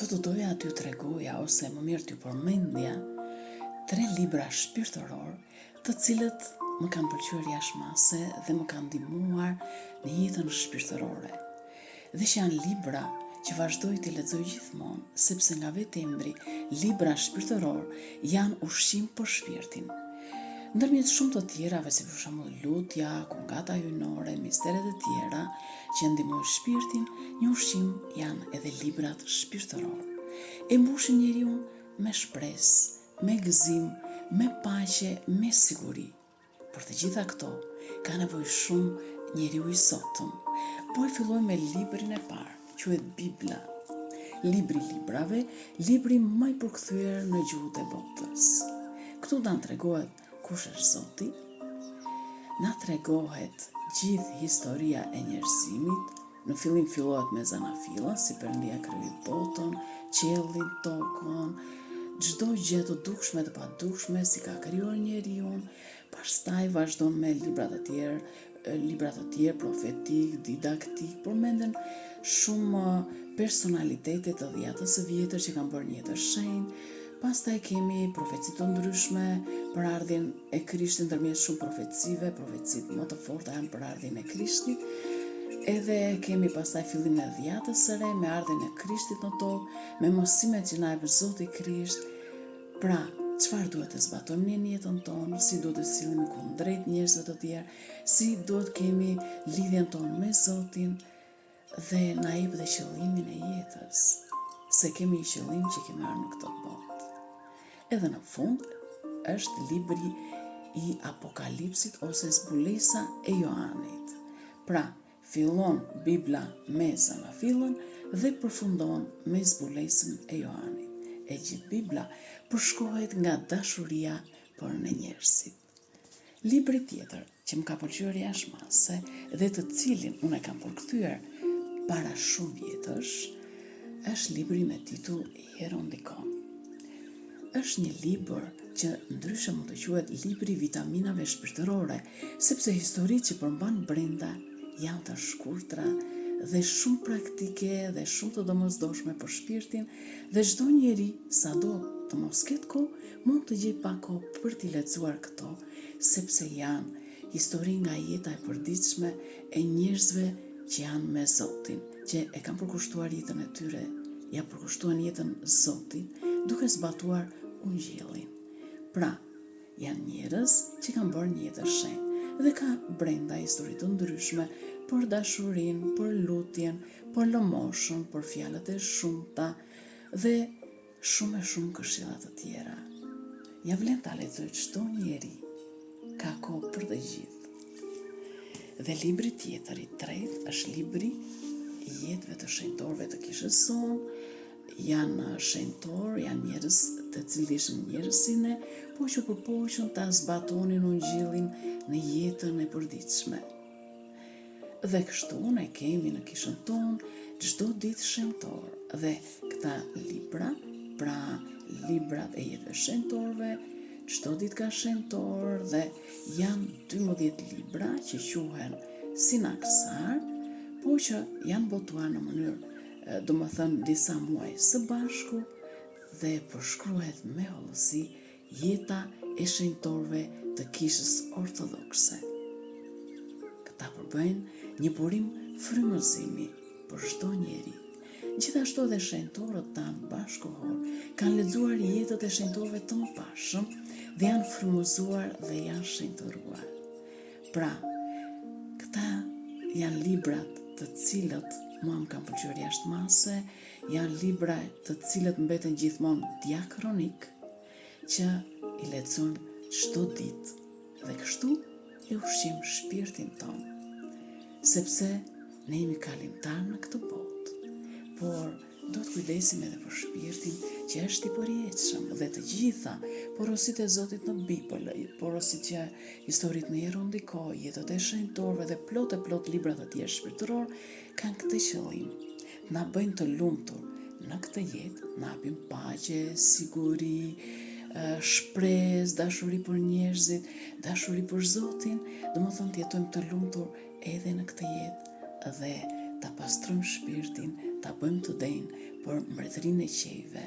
do të doja t'ju tregoja ose më mirë t'ju përmendja 3 libra shpirtëror, të cilët më kanë pëlqyer jashtëmase dhe më kanë ndihmuar në jetën shpirtërore. Dhe që janë libra që vazhdoj t'i lexoj gjithmonë, sepse nga vetë emri, libra shpirtëror janë ushqim për shpirtin. Ndërmjet shumë të tjerave, si për shembull lutja, kungata hyjnore, misteret e tjera që ndihmojnë shpirtin, një ushqim janë edhe librat shpirtëror. E mbushin njeriu me shpresë, me gëzim, me paqe, me siguri. Për të gjitha këto ka nevojë shumë njeriu i sotëm. Po e filloj me librin e parë, quhet Bibla. Libri i librave, libri më i përkthyer në gjuhët e botës. Këtu na tregohet kush është Zoti, na tregohet gjithë historia e njerëzimit. Në fillim fillohet me zanafillën, si Perëndia krijoi botën, qiellin, tokën, çdo gjë të dukshme të padukshme, si ka krijuar njeriu. Pastaj vazhdon me libra të tjerë profetik, didaktik, përmenden shumë personalitete të dhjetës së vjetër që kanë bërë një jetë shenjtë. Pastaj kemi profeci të ndryshme për ardhjen e Krishtit, ndërmjet shumë profecive, profecitë më të forta janë për ardhjen e Krishtit. Edhe kemi pastaj fillimin e dhjetës së re me ardhjen e Krishtit në tokë, me mësimet që na jep Zoti Krisht. Pra, çfarë duhet të zbatojmë në jetën tonë, si duhet të sillemi kundrejt njerëzve të tjerë, si duhet kemi lidhjen tonë me Zotin dhe na jep dhe qëllimin e jetës, se kemi një qëllim që kemi marrë në këtë botë. Edhe në fund është libri i Apokalipsit ose zbulesa e Joanit. Pra, fillon Bibla me zanafillën dhe përfundon me zbulesën e Joanit. E gjithë Bibla përshkruhet nga dashuria për në njerëzit. Libri tjetër që më ka pëlqyer jashtëmase dhe të cilin unë e kam përkthyer para shumë vjetësh, është libri me titull Hierondikon. Është një libër që ndryshe mund të quhet libri i vitaminave shpirtërore, sepse historitë që përmban brenda janë të shkurtra dhe shumë praktike dhe shumë të domosdoshme për shpirtin, dhe çdo njeri, sado të mos ketë kohë, mund të gjejë pak kohë për t'i lexuar këto, sepse janë histori nga jeta e përditshme e njerëzve që janë me Zotin, që e kanë përkushtuar jetën e tyre, ja përkushtuan jetën Zotit, duke zbatuar ungjillin. Pra, janë njerëz që kanë bërë një jetë shenjtë dhe ka brenda histori të ndryshme për dashurinë, për lutjen, për lëmoshën, për fjalët e shumta dhe shumë e shumë këshilla të tjera. Ja vlen ta lexoj çdo njeri, ka kohë për të gjithë. Dhe libri tjetër i tretë është libri i jetëve të shenjtorëve të kishës sonë. Janë shenjtor, janë njerëz të cilët ishin njerëzine, po që përpoqën ta zbatonin ungjillin në jetën e përditshme. Dhe kështu ne kemi në kishën tonë çdo ditë shenjtor, dhe këta libra, pra librat e jetëve shenjtorëve, çdo ditë ka shenjtor dhe janë 12 libra që quhen sinaksar, po që janë botuar në mënyrë do më thënë disa muaj së bashku dhe përshkruhet me hollësi jeta e shenjtorëve të kishës ortodokse. Këta përbëjnë një burim frymëzimi për çdo njeri. Gjithashtu edhe shenjtorët tanë bashkëkohor kanë lexuar jetët e shenjtorëve të mëparshëm dhe janë frymëzuar dhe janë shenjtëruar. Pra, këta janë librat të cilët mua më kanë pëlqyer jashtëmase, janë libra të cilët mbeten gjithmonë diakronik, që i lexojmë çdo ditë dhe kështu e ushqim shpirtin tonë, sepse ne jemi kalimtar në këtë botë, por do të kujdesim edhe për shpirtin që është i përjetshëm, dhe të gjitha porositë e Zotit në Bibël, porositë që historitë në Hierondikon, jetët e shenjtorëve dhe plot libra të tjerë shpirtëror kanë këtë qëllim, na bëjnë të lumtur në këtë jetë, na japin paqe, siguri, shpresë, dashuri për njerëzit, dashuri për Zotin, domethënë të jetojmë të lumtur edhe në këtë jetë dhe ta pastrojmë shpirtin ta bëjmë të denjë për mbretërinë e qejve,